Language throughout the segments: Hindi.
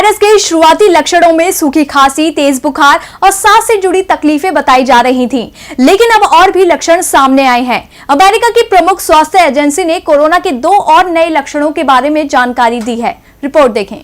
वायरस के शुरुआती लक्षणों में सूखी खांसी, तेज बुखार और सांस से जुड़ी तकलीफें बताई जा रही थीं, लेकिन अब और भी लक्षण सामने आए हैं। अमेरिका की प्रमुख स्वास्थ्य एजेंसी ने कोरोना के 2 और नए लक्षणों के बारे में जानकारी दी है। रिपोर्ट देखें।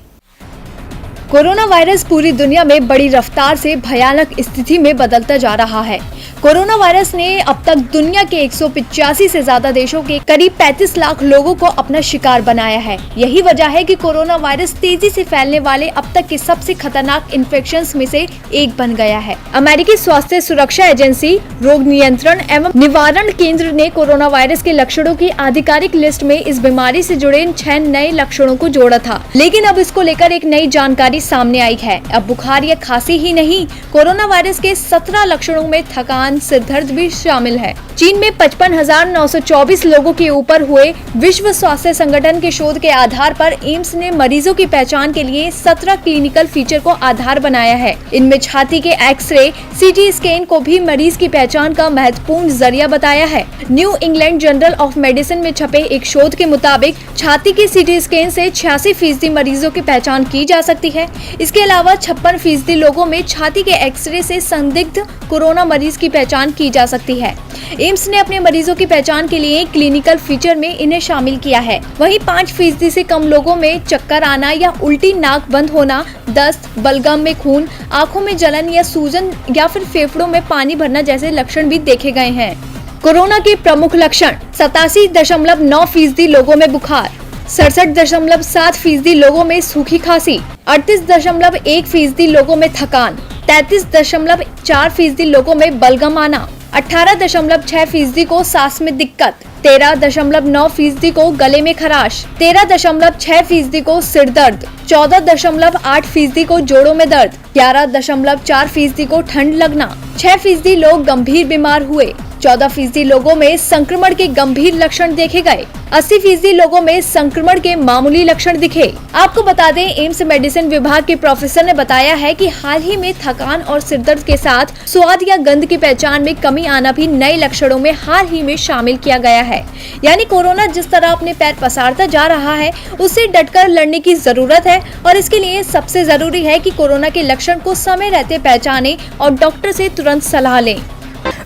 कोरोना वायरस पूरी दुनिया में बड़ी रफ्तार से भयानक स्थिति में बदलता जा रहा है। कोरोना वायरस ने अब तक दुनिया के 185 से ज्यादा देशों के करीब 35 लाख लोगों को अपना शिकार बनाया है। यही वजह है कि कोरोना वायरस तेजी से फैलने वाले अब तक के सबसे खतरनाक इन्फेक्शंस में से एक बन गया है। अमेरिकी स्वास्थ्य सुरक्षा एजेंसी रोग नियंत्रण एवं निवारण केंद्र ने कोरोना वायरस के लक्षणों की आधिकारिक लिस्ट में इस बीमारी से जुड़े 6 नए लक्षणों को जोड़ा था, लेकिन अब इसको लेकर एक नई जानकारी सामने आई है। अब बुखार या खांसी ही नहीं, कोरोना वायरस के 17 लक्षणों में थकान, सिर दर्द भी शामिल है। चीन में 55,924 लोगों के ऊपर हुए विश्व स्वास्थ्य संगठन के शोध के आधार पर एम्स ने मरीजों की पहचान के लिए 17 क्लिनिकल फीचर को आधार बनाया है। इनमें छाती के एक्सरे, सीटी स्कैन को भी मरीज की पहचान का महत्वपूर्ण जरिया बताया है। New England journal of medicine में छपे एक शोध के मुताबिक छाती के सीटी स्कैन से 86% मरीजों की पहचान की जा सकती है। इसके अलावा 56% लोगों में छाती के एक्सरे से संदिग्ध कोरोना मरीज की पहचान की जा सकती है। एम्स ने अपने मरीजों की पहचान के लिए क्लिनिकल फीचर में इन्हें शामिल किया है। वहीं 5% से कम लोगों में चक्कर आना या उल्टी, नाक बंद होना, दस्त, बलगम में खून, आंखों में जलन या सूजन या फिर फेफड़ों में पानी भरना जैसे लक्षण भी देखे गए हैं। कोरोना के प्रमुख लक्षण: 87.9% लोगों में बुखार, 67.7% लोगों में सूखी खांसी, 38.1% लोगों में थकान, 33.4% लोगों में बलगम आना, 18.6% को सांस में दिक्कत, 13.9% को गले में खराश, 13.6% को सिर दर्द, 14.8% को जोड़ों में दर्द, 11.4% को ठंड लगना, 6% लोग गंभीर बीमार हुए, 14% लोगों में संक्रमण के गंभीर लक्षण देखे गए, 80% लोगों में संक्रमण के मामूली लक्षण दिखे। आपको बता दें, एम्स मेडिसिन विभाग के प्रोफेसर ने बताया है कि हाल ही में थकान और सिरदर्द के साथ स्वाद या गंध की पहचान में कमी आना भी नए लक्षणों में हाल ही में शामिल किया गया है। यानी कोरोना जिस तरह अपने पैर पसारता जा रहा है, उससे डटकर लड़ने की जरूरत है और इसके लिए सबसे जरूरी है कि कोरोना के लक्षण को समय रहते पहचानें और डॉक्टर से तुरंत सलाह लें।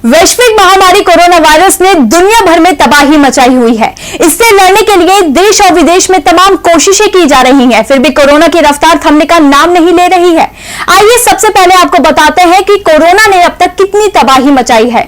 वैश्विक महामारी कोरोना वायरस ने दुनिया भर में तबाही मचाई हुई है। इससे लड़ने के लिए देश और विदेश में तमाम कोशिशें की जा रही हैं, फिर भी कोरोना की रफ्तार थमने का नाम नहीं ले रही है। आइए सबसे पहले आपको बताते हैं कि कोरोना ने अब तक कितनी तबाही मचाई है।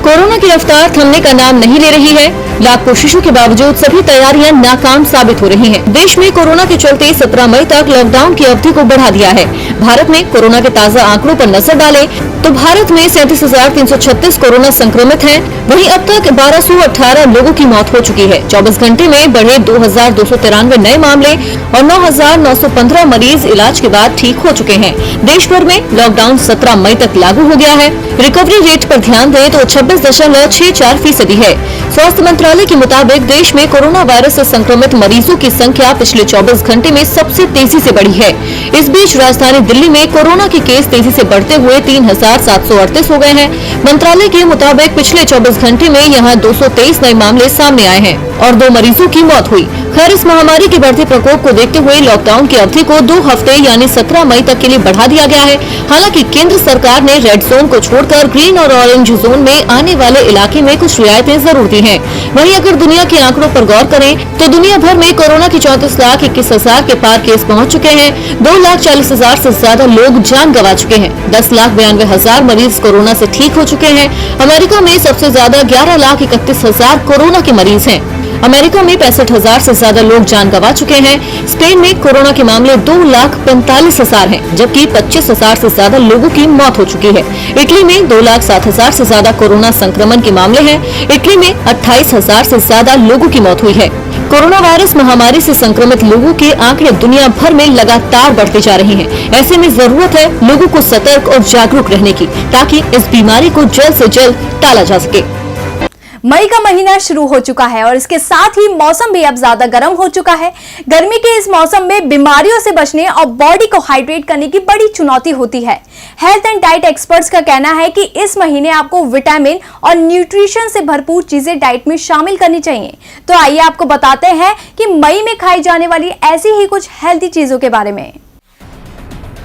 कोरोना की रफ्तार थमने का नाम नहीं ले रही है। लाख कोशिशों के बावजूद सभी तैयारियां नाकाम साबित हो रही हैं। देश में कोरोना के चलते 17 मई तक लॉकडाउन की अवधि को बढ़ा दिया है। भारत में कोरोना के ताजा आंकड़ों पर नजर डालें तो भारत में 37,336 कोरोना संक्रमित हैं। वहीं अब तक 1218 लोगों की मौत हो चुकी है। 24 घंटे में बढ़े 2,293 नए मामले और 9,915 मरीज इलाज के बाद ठीक हो चुके हैं। देश भर में लॉकडाउन 17 मई तक लागू हो गया है। रिकवरी रेट पर ध्यान दें तो 26.64% है। स्वास्थ्य मंत्रालय के मुताबिक देश में कोरोना वायरस से संक्रमित मरीजों की संख्या पिछले 24 घंटे में सबसे तेजी से बढ़ी है। इस बीच राजधानी दिल्ली में कोरोना के केस तेजी से बढ़ते हुए 3,738 हो गए हैं। मंत्रालय के मुताबिक पिछले 24 घंटे में यहां 223 नए मामले सामने आए हैं और 2 मरीजों की मौत हुई। खैर, इस महामारी के बढ़ते प्रकोप को देखते हुए लॉकडाउन की अवधि को 2 हफ्ते यानी 17 मई तक के लिए बढ़ा दिया गया है। हालांकि केंद्र सरकार ने रेड जोन को छोड़कर ग्रीन और ऑरेंज जोन में आने वाले इलाके में कुछ रियायतें जरूर दी हैं। वहीं अगर दुनिया के आंकड़ों पर गौर करें तो दुनिया भर में कोरोना के 34,21,000 के पार केस पहुंच चुके हैं। 2,40,000 से ज्यादा लोग जान गंवा चुके हैं। 10,92,000 मरीज कोरोना से ठीक हो चुके हैं। अमेरिका में सबसे ज्यादा 11,31,000 कोरोना के मरीज हैं। अमेरिका में 65,000 से ज्यादा लोग जान गंवा चुके हैं। स्पेन में कोरोना के मामले 2,45,000 हैं, जबकि 25,000 से ज्यादा लोगों की मौत हो चुकी है। इटली में 2,07,000 से ज्यादा कोरोना संक्रमण के मामले हैं। इटली में 28,000 से ज्यादा लोगों की मौत हुई है। कोरोना वायरस महामारी से संक्रमित लोगों के आंकड़े दुनिया भर में लगातार बढ़ते जा रहे हैं। ऐसे में जरूरत है लोगों को सतर्क और जागरूक रहने की, ताकि इस बीमारी को जल्द से जल्द टाला जा सके। मई का महीना शुरू हो चुका है और इसके साथ ही मौसम भी अब ज्यादा गर्म हो चुका है। गर्मी के इस मौसम में बीमारियों से बचने और बॉडी को हाइड्रेट करने की बड़ी चुनौती होती है। हेल्थ एंड डाइट एक्सपर्ट्स का कहना है कि इस महीने आपको विटामिन और न्यूट्रिशन से भरपूर चीजें डाइट में शामिल करनी चाहिए। तो आइए आपको बताते हैं कि मई में खाई जाने वाली ऐसी ही कुछ हेल्दी चीजों के बारे में।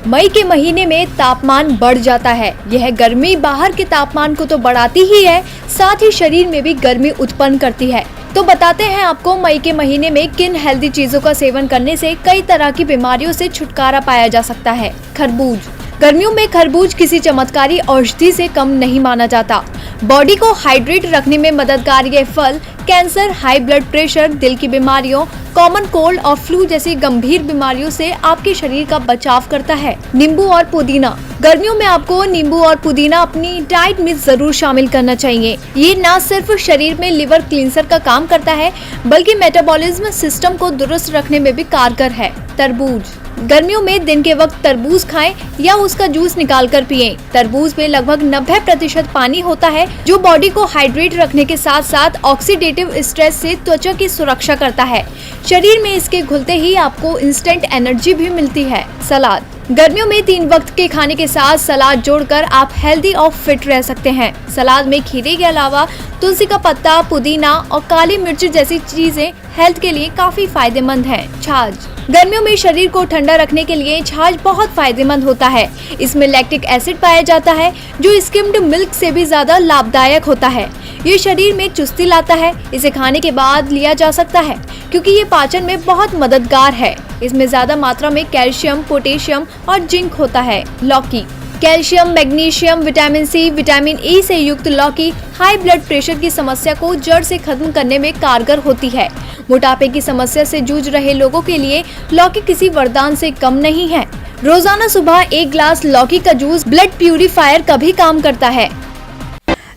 मई के महीने में तापमान बढ़ जाता है। यह गर्मी बाहर के तापमान को तो बढ़ाती ही है, साथ ही शरीर में भी गर्मी उत्पन्न करती है। तो बताते हैं आपको मई के महीने में किन हेल्दी चीजों का सेवन करने से कई तरह की बीमारियों से छुटकारा पाया जा सकता है। खरबूज। गर्मियों में खरबूज किसी चमत्कारी औषधि से कम नहीं माना जाता। बॉडी को हाइड्रेट रखने में मददगार ये फल कैंसर, हाई ब्लड प्रेशर, दिल की बीमारियों, कॉमन कोल्ड और फ्लू जैसी गंभीर बीमारियों से आपके शरीर का बचाव करता है। नींबू और पुदीना। गर्मियों में आपको नींबू और पुदीना अपनी डाइट में जरूर शामिल करना चाहिए। ये न सिर्फ शरीर में लिवर क्लींसर का काम करता है, बल्कि मेटाबॉलिज्म सिस्टम को दुरुस्त रखने में भी कारगर है। तरबूज। गर्मियों में दिन के वक्त तरबूज खाएं या उसका जूस निकाल कर पिएं। तरबूज में लगभग 90% पानी होता है, जो बॉडी को हाइड्रेट रखने के साथ साथ ऑक्सीडेटिव स्ट्रेस से त्वचा की सुरक्षा करता है। शरीर में इसके घुलते ही आपको इंस्टेंट एनर्जी भी मिलती है। सलाद। गर्मियों में 3 वक्त के खाने के साथ सलाद जोड़कर आप हेल्दी और फिट रह सकते हैं। सलाद में खीरे के अलावा तुलसी का पत्ता, पुदीना और काली मिर्च जैसी चीजें हेल्थ के लिए काफी फायदेमंद हैं। छाछ। गर्मियों में शरीर को ठंडा रखने के लिए छाछ बहुत फायदेमंद होता है। इसमें लैक्टिक एसिड पाया जाता है, जो स्किम्ड मिल्क से भी ज्यादा लाभदायक होता है। ये शरीर में चुस्ती लाता है। इसे खाने के बाद लिया जा सकता है, क्योंकि ये पाचन में बहुत मददगार है। इसमें ज्यादा मात्रा में कैल्शियम, पोटेशियम और जिंक होता है। लौकी। Calcium, magnesium, vitamin C, vitamin E से युक्त लौकी हाई ब्लड प्रेशर की समस्या को जड़ से खत्म करने में कारगर होती है। मोटापे की समस्या से जूझ रहे लोगों के लिए लौकी किसी वरदान से कम नहीं है। रोजाना सुबह 1 ग्लास लौकी का जूस ब्लड प्यूरिफायर का भी काम करता है।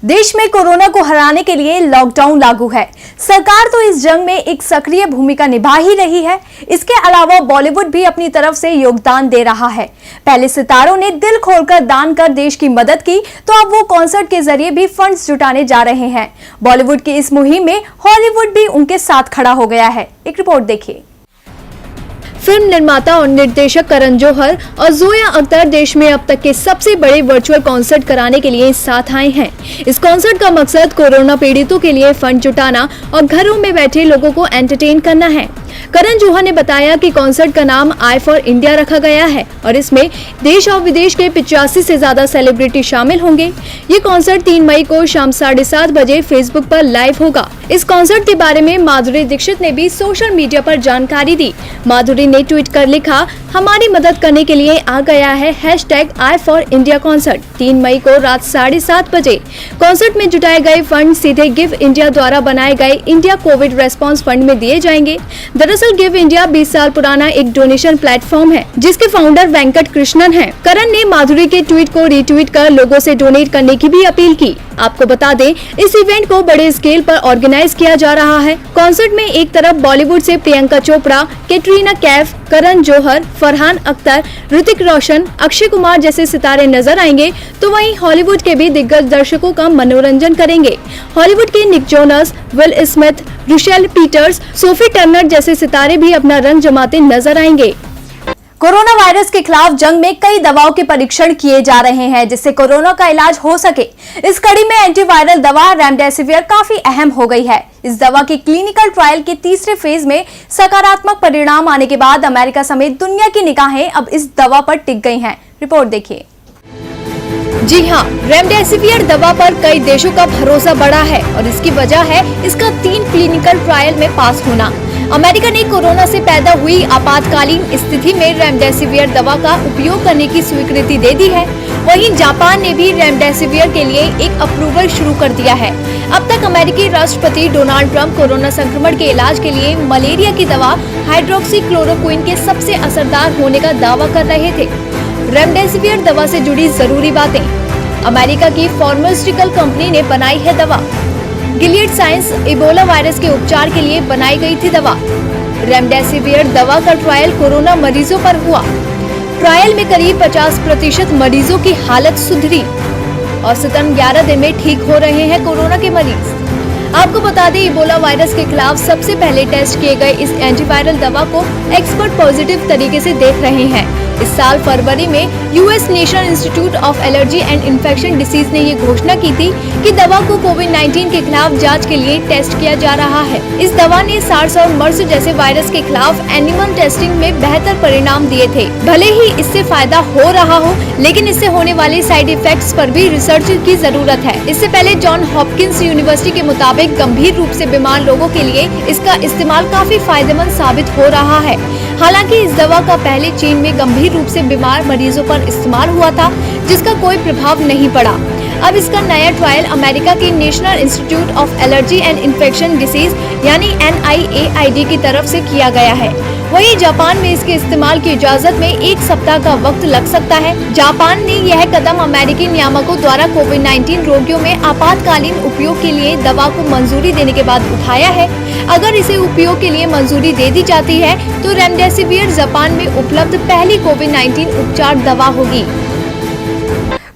देश में कोरोना को हराने के लिए लॉकडाउन लागू है। सरकार तो इस जंग में एक सक्रिय भूमिका निभा ही रही है। इसके अलावा बॉलीवुड भी अपनी तरफ से योगदान दे रहा है। पहले सितारों ने दिल खोलकर दान कर देश की मदद की, तो अब वो कॉन्सर्ट के जरिए भी फंड्स जुटाने जा रहे हैं। बॉलीवुड की इस मुहिम में हॉलीवुड भी उनके साथ खड़ा हो गया है। एक रिपोर्ट देखिए। फिल्म निर्माता और निर्देशक करण जौहर और जोया अख्तर देश में अब तक के सबसे बड़े वर्चुअल कॉन्सर्ट कराने के लिए साथ आए हैं। इस कॉन्सर्ट का मकसद कोरोना पीड़ितों के लिए फंड जुटाना और घरों में बैठे लोगों को एंटरटेन करना है। करण जौहर ने बताया कि कॉन्सर्ट का नाम आई फॉर इंडिया रखा गया है और इसमें देश और विदेश के 85 से ज्यादा सेलिब्रिटी शामिल होंगे। ये कॉन्सर्ट 3 मई को शाम 7:30 बजे फेसबुक पर लाइव होगा। इस कॉन्सर्ट के बारे में माधुरी दीक्षित ने भी सोशल मीडिया पर जानकारी दी। माधुरी ने ट्वीट कर लिखा, हमारी मदद करने के लिए आ गया है #I4India कॉन्सर्ट। 3 मई को रात 7:30 बजे कॉन्सर्ट में जुटाए गए फंड सीधे गिव इंडिया द्वारा बनाए गए इंडिया कोविड रेस्पॉन्स फंड में दिए जाएंगे। दरअसल गिव इंडिया 20 साल पुराना एक डोनेशन प्लेटफॉर्म है, जिसके फाउंडर वेंकट कृष्णन हैं। करण ने माधुरी के ट्वीट को रीट्वीट कर लोगों से डोनेट करने की भी अपील की। आपको बता दें, इस इवेंट को बड़े स्केल पर ऑर्गेनाइज किया जा रहा है। कॉन्सर्ट में एक तरफ बॉलीवुड से प्रियंका चोपड़ा, कैटरीना कैफ, करण जौहर, फरहान अख्तर, ऋतिक रोशन, अक्षय कुमार जैसे सितारे नजर आएंगे, तो वहीं हॉलीवुड के भी दिग्गज दर्शकों का मनोरंजन करेंगे। हॉलीवुड के Nick Jonas, Will Smith, Russell Peters, Sophie Turner जैसे सितारे भी अपना रंग जमाते नजर आएंगे। कोरोना वायरस के खिलाफ जंग में कई दवाओं के परीक्षण किए जा रहे हैं, जिससे कोरोना का इलाज हो सके। इस कड़ी में एंटीवायरल दवा रेमडेसिविर काफी अहम हो गई है। इस दवा की क्लिनिकल ट्रायल के तीसरे फेज में सकारात्मक परिणाम आने के बाद अमेरिका समेत दुनिया की निगाहें अब इस दवा पर टिक गई हैं। रिपोर्ट देखिए। जी हाँ, रेमडेसिविर दवा पर कई देशों का भरोसा बढ़ा है और इसकी वजह है इसका 3 क्लिनिकल ट्रायल में पास होना। अमेरिका ने कोरोना से पैदा हुई आपातकालीन स्थिति में रेमडेसिविर दवा का उपयोग करने की स्वीकृति दे दी है। वहीं जापान ने भी रेमडेसिविर के लिए एक अप्रूवल शुरू कर दिया है। अब तक अमेरिकी राष्ट्रपति डोनाल्ड ट्रंप कोरोना संक्रमण के इलाज के लिए मलेरिया की दवा हाइड्रोक्सीक्लोरोक्विन के सबसे असरदार होने का दावा कर रहे थे। रेमडेसिविर दवा से जुड़ी जरूरी बातें। अमेरिका की फार्मास्यूटिकल कंपनी ने बनाई है दवा। गिलियड साइंस इबोला वायरस के उपचार के लिए बनाई गई थी दवा। रेमडेसिविर दवा का ट्रायल कोरोना मरीजों पर हुआ। ट्रायल में करीब 50% मरीजों की हालत सुधरी। औसतन 11 दिन में ठीक हो रहे हैं कोरोना के मरीज। आपको बता दें, इबोला वायरस के खिलाफ सबसे पहले टेस्ट किए गए इस एंटीवायरल दवा को एक्सपर्ट पॉजिटिव तरीके से देख रहे हैं। इस साल फरवरी में US national institute of allergy and infection disease ने ये घोषणा की थी कि दवा को कोविड-19 के खिलाफ जांच के लिए टेस्ट किया जा रहा है। इस दवा ने सार्स और मर्स जैसे वायरस के खिलाफ एनिमल टेस्टिंग में बेहतर परिणाम दिए थे। भले ही इससे फायदा हो रहा हो, लेकिन इससे होने वाले साइड इफेक्ट्स पर भी रिसर्च की जरूरत है। इससे पहले जॉन हॉपकिंस यूनिवर्सिटी के मुताबिक गंभीर रूप से बीमार लोगों के लिए इसका इस्तेमाल काफी फायदेमंद साबित हो रहा है। हालांकि इस दवा का पहले चीन में गंभीर रूप से बीमार मरीजों पर इस्तेमाल हुआ था, जिसका कोई प्रभाव नहीं पड़ा। अब इसका नया ट्रायल अमेरिका की national institute of allergy and infection disease यानी NIAID की तरफ से किया गया है। वहीं जापान में इसके इस्तेमाल की इजाजत में 1 सप्ताह का वक्त लग सकता है। जापान ने यह कदम अमेरिकी नियामकों द्वारा कोविड-19 रोगियों में आपातकालीन उपयोग के लिए दवा को मंजूरी देने के बाद उठाया है। अगर इसे उपयोग के लिए मंजूरी दे दी जाती है तो रेमडेसिविर जापान में उपलब्ध पहली कोविड-19 उपचार दवा होगी।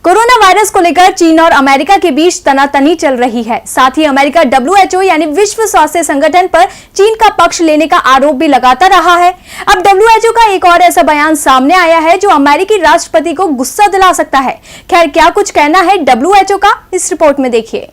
कोरोना वायरस को लेकर चीन और अमेरिका के बीच तनातनी चल रही है। साथ ही अमेरिका WHO यानी विश्व स्वास्थ्य संगठन पर चीन का पक्ष लेने का आरोप भी लगाता रहा है। अब WHO का एक और ऐसा बयान सामने आया है जो अमेरिकी राष्ट्रपति को गुस्सा दिला सकता है। खैर, क्या कुछ कहना है WHO का, इस रिपोर्ट में देखिए।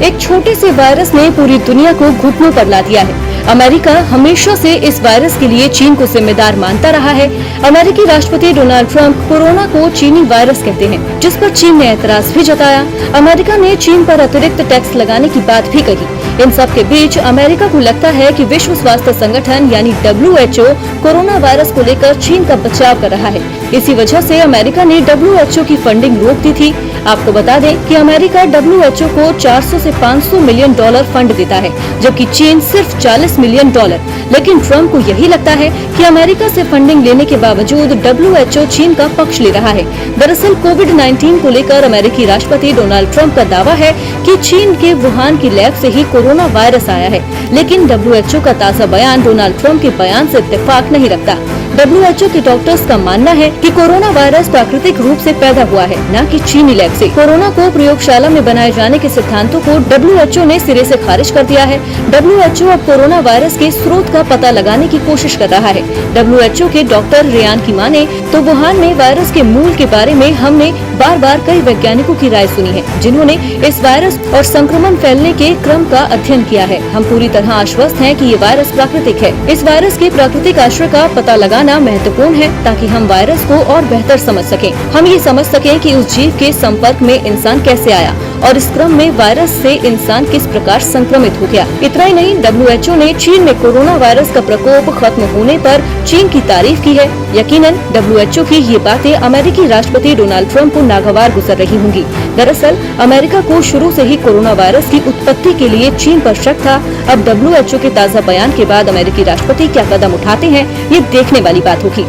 एक छोटे से वायरस ने पूरी दुनिया को घुटनों पर ला दिया है। अमेरिका हमेशा से इस वायरस के लिए चीन को जिम्मेदार मानता रहा है। अमेरिकी राष्ट्रपति डोनाल्ड ट्रंप कोरोना को चीनी वायरस कहते हैं, जिस पर चीन ने एतराज भी जताया। अमेरिका ने चीन पर अतिरिक्त टैक्स लगाने की बात भी कही। इन सब के बीच अमेरिका को लगता है कि विश्व स्वास्थ्य संगठन यानी WHO कोरोना वायरस को लेकर चीन का बचाव कर रहा है। इसी वजह से अमेरिका ने WHO की फंडिंग रोक दी थी। आपको बता दें कि अमेरिका WHO को 400 से 500 मिलियन डॉलर फंड देता है, जबकि चीन सिर्फ 40 मिलियन डॉलर। लेकिन ट्रंप को यही लगता है कि अमेरिका से फंडिंग लेने के बावजूद WHO चीन का पक्ष ले रहा है। दरअसल कोविड-19 को लेकर अमेरिकी राष्ट्रपति डोनाल्ड ट्रंप का दावा है कि चीन के वुहान की लैब से ही कोरोना वायरस आया है, लेकिन WHO का ताज़ा बयान डोनाल्ड ट्रंप के बयान से इत्तेफाक नहीं रखता। WHO के डॉक्टर्स का मानना है कि कोरोना वायरस प्राकृतिक रूप से पैदा हुआ है, न कि चीनी लैब से। कोरोना को प्रयोगशाला में बनाए जाने के सिद्धांतों को WHO ने सिरे से खारिज कर दिया है। WHO अब कोरोना वायरस के स्रोत का पता लगाने की कोशिश कर रहा है। WHO के डॉक्टर रेयान की माने तो वुहान में वायरस के मूल के बारे में हमने बार बार कई वैज्ञानिकों की राय सुनी है, जिन्होंने इस वायरस और संक्रमण फैलने के क्रम का अध्ययन किया है। हम पूरी तरह आश्वस्त हैं कि ये वायरस प्राकृतिक है। इस वायरस के प्राकृतिक आश्रय का पता लगाना महत्वपूर्ण है ताकि हम वायरस को और बेहतर समझ सकें। हम ये समझ सकें कि उस जीव के संपर्क में इंसान कैसे आया और इस क्रम में वायरस से इंसान किस प्रकार संक्रमित हो गया। इतना ही नहीं, WHO ने चीन में कोरोना वायरस का प्रकोप खत्म होने पर चीन की तारीफ की है। यकीनन WHO की ये बातें अमेरिकी राष्ट्रपति डोनाल्ड ट्रंप को नागवार गुजर रही होंगी। दरअसल अमेरिका को शुरू से ही कोरोना वायरस की उत्पत्ति के लिए चीन पर शक था। अब WHO के ताज़ा बयान के बाद अमेरिकी राष्ट्रपति क्या कदम उठाते हैं, ये देखने वाली बात होगी।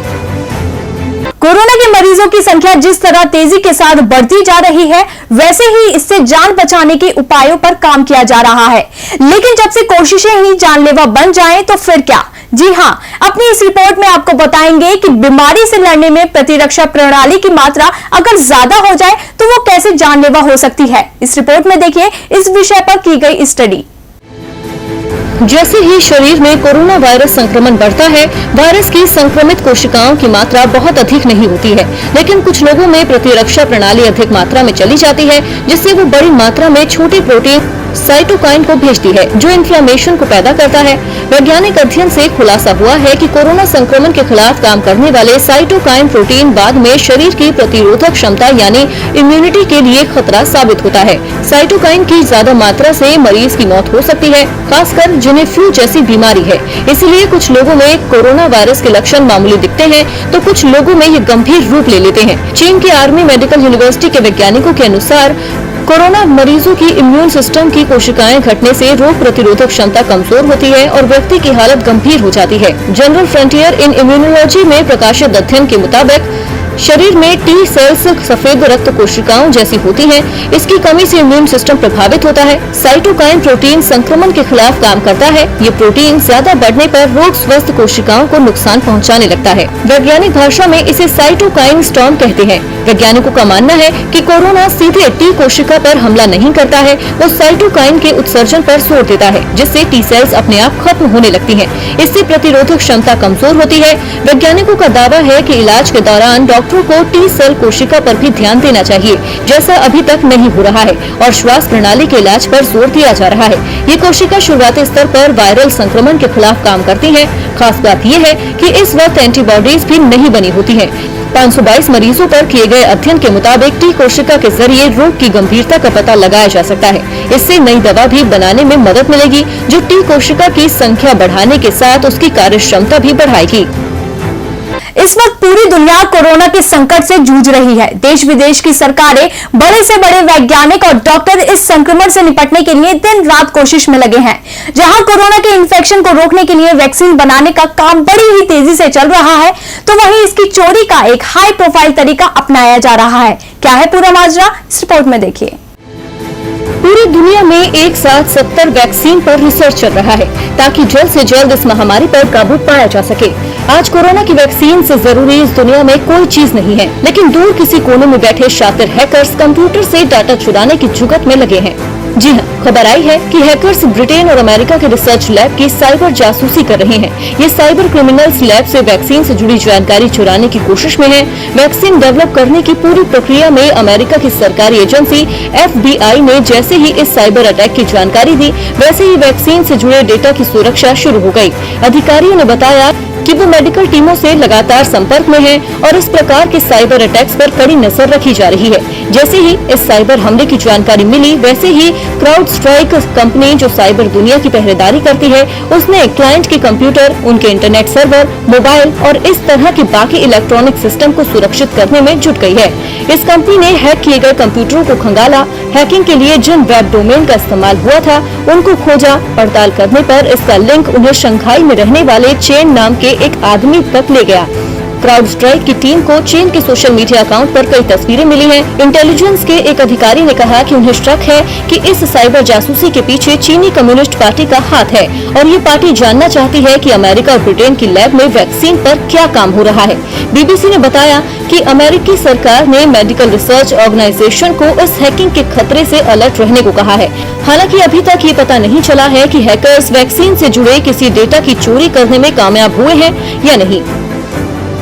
कोरोना के मरीजों की संख्या जिस तरह तेजी के साथ बढ़ती जा रही है, वैसे ही इससे जान बचाने के उपायों पर काम किया जा रहा है। लेकिन जब से कोशिशें ही जानलेवा बन जाएं, तो फिर क्या? जी हां, अपनी इस रिपोर्ट में आपको बताएंगे कि बीमारी से लड़ने में प्रतिरक्षा प्रणाली की मात्रा अगर ज्यादा हो जाए तो वो कैसे जानलेवा हो सकती है। इस रिपोर्ट में देखिए इस विषय पर की गई स्टडी। जैसे ही शरीर में कोरोना वायरस संक्रमण बढ़ता है, वायरस की संक्रमित कोशिकाओं की मात्रा बहुत अधिक नहीं होती है, लेकिन कुछ लोगों में प्रतिरक्षा प्रणाली अधिक मात्रा में चली जाती है, जिससे वो बड़ी मात्रा में छोटे प्रोटीन साइटोकाइन को भेजती है, जो इन्फ्लेमेशन को पैदा करता है। वैज्ञानिक अध्ययन से खुलासा हुआ है कि कोरोना संक्रमण के खिलाफ काम करने वाले साइटोकाइन प्रोटीन बाद में शरीर की प्रतिरोधक क्षमता यानी इम्यूनिटी के लिए खतरा साबित होता है। साइटोकाइन की ज्यादा मात्रा से मरीज की मौत हो सकती है, खासकर जिन्हें फ्लू जैसी बीमारी है। इसीलिए कुछ लोगों में कोरोना वायरस के लक्षण मामूली दिखते हैं, तो कुछ लोगों में ये गंभीर रूप ले लेते हैं। चीन के आर्मी मेडिकल यूनिवर्सिटी के वैज्ञानिकों के अनुसार कोरोना मरीजों की इम्यून सिस्टम की कोशिकाएं घटने से रोग प्रतिरोधक क्षमता कमजोर होती है और व्यक्ति की हालत गंभीर हो जाती है। जनरल फ्रंटियर इन इम्यूनोलॉजी में प्रकाशित अध्ययन के मुताबिक शरीर में टी सेल्स सफेद रक्त कोशिकाओं जैसी होती हैं। इसकी कमी से इम्यून सिस्टम प्रभावित होता है। साइटोकाइन प्रोटीन संक्रमण के खिलाफ काम करता है। ये प्रोटीन ज्यादा बढ़ने पर रोग स्वस्थ कोशिकाओं को नुकसान पहुंचाने लगता है। वैज्ञानिक भाषा में इसे साइटोकाइन स्टॉर्म कहते हैं। वैज्ञानिकों का मानना है कि कोरोना सीधे टी कोशिका पर हमला नहीं करता है, वो साइटोकाइन के उत्सर्जन पर जोर देता है, जिससे टी सेल्स अपने आप खत्म होने लगती हैं। इससे प्रतिरोधक क्षमता कमजोर होती है। वैज्ञानिकों का दावा है कि इलाज के दौरान डॉक्टरों को टी सेल कोशिका पर भी ध्यान देना चाहिए, जैसा अभी तक नहीं हो रहा है, और श्वास प्रणाली के इलाज पर जोर दिया जा रहा है। ये कोशिका शुरुआती स्तर पर वायरल संक्रमण के खिलाफ काम करती है। खास बात यह है कि इस वक्त एंटीबॉडीज भी नहीं बनी होती है। 522 मरीजों पर किए गए अध्ययन के मुताबिक टी कोशिका के जरिए रोग की गंभीरता का पता लगाया जा सकता है। इससे नई दवा भी बनाने में मदद मिलेगी, जो टी कोशिका की संख्या बढ़ाने के साथ उसकी कार्यक्षमता भी बढ़ाएगी। इस वक्त पूरी दुनिया कोरोना के संकट से जूझ रही है। देश विदेश की सरकारें, बड़े से बड़े वैज्ञानिक और डॉक्टर इस संक्रमण से निपटने के लिए दिन रात कोशिश में लगे हैं। जहां कोरोना के इन्फेक्शन को रोकने के लिए वैक्सीन बनाने का काम बड़ी ही तेजी से चल रहा है, तो वहीं इसकी चोरी का एक हाई प्रोफाइल तरीका अपनाया जा रहा है। क्या है पूरा माजरा, इस रिपोर्ट में देखिए। पूरी दुनिया में एक साथ 70 वैक्सीन पर रिसर्च चल रहा है, ताकि जल्द से जल्द इस महामारी पर काबू पाया जा सके। आज कोरोना की वैक्सीन से जरूरी इस दुनिया में कोई चीज नहीं है, लेकिन दूर किसी कोने में बैठे शातिर हैकर्स कंप्यूटर से डाटा चुराने की जुगत में लगे हैं। जी हाँ, खबर आई है कि हैकर्स ब्रिटेन और अमेरिका के रिसर्च लैब की साइबर जासूसी कर रहे हैं। ये साइबर क्रिमिनल्स लैब से वैक्सीन से जुड़ी जानकारी चुराने की कोशिश में हैं। वैक्सीन डेवलप करने की पूरी प्रक्रिया में अमेरिका की सरकारी एजेंसी FBI ने जैसे ही इस साइबर अटैक की जानकारी दी, वैसे ही वैक्सीन से जुड़े डेटा की सुरक्षा शुरू हो गई। अधिकारियों ने बताया कि वो मेडिकल टीमों से लगातार संपर्क में हैं और इस प्रकार के साइबर अटैक्स पर कड़ी नजर रखी जा रही है। जैसे ही इस साइबर हमले की जानकारी मिली, वैसे ही क्राउडस्ट्राइक कंपनी, जो साइबर दुनिया की पहरेदारी करती है, उसने क्लाइंट के कंप्यूटर, उनके इंटरनेट सर्वर, मोबाइल और इस तरह के बाकी इलेक्ट्रॉनिक सिस्टम को सुरक्षित करने में जुट गई है। इस कंपनी ने हैक किए गए कंप्यूटरों को खंगाला, हैकिंग के लिए जिन वेब डोमेन का इस्तेमाल हुआ था उनको खोजा। पड़ताल करने पर इसका लिंक उन्हें शंघाई में रहने वाले चेन नाम के एक आदमी तक ले गया। क्राउडस्ट्राइक की टीम को चीन के सोशल मीडिया अकाउंट पर कई तस्वीरें मिली हैं। इंटेलिजेंस के एक अधिकारी ने कहा कि उन्हें शक है कि इस साइबर जासूसी के पीछे चीनी कम्युनिस्ट पार्टी का हाथ है और ये पार्टी जानना चाहती है कि अमेरिका और ब्रिटेन की लैब में वैक्सीन पर क्या काम हो रहा है। BBC ने बताया कि अमेरिकी सरकार ने मेडिकल रिसर्च ऑर्गेनाइजेशन को इस हैकिंग के खतरे से अलर्ट रहने को कहा है। हालांकि अभी तक ये पता नहीं चला है कि हैकर्स वैक्सीन से जुड़े किसी डेटा की चोरी करने में कामयाब हुए हैं या नहीं।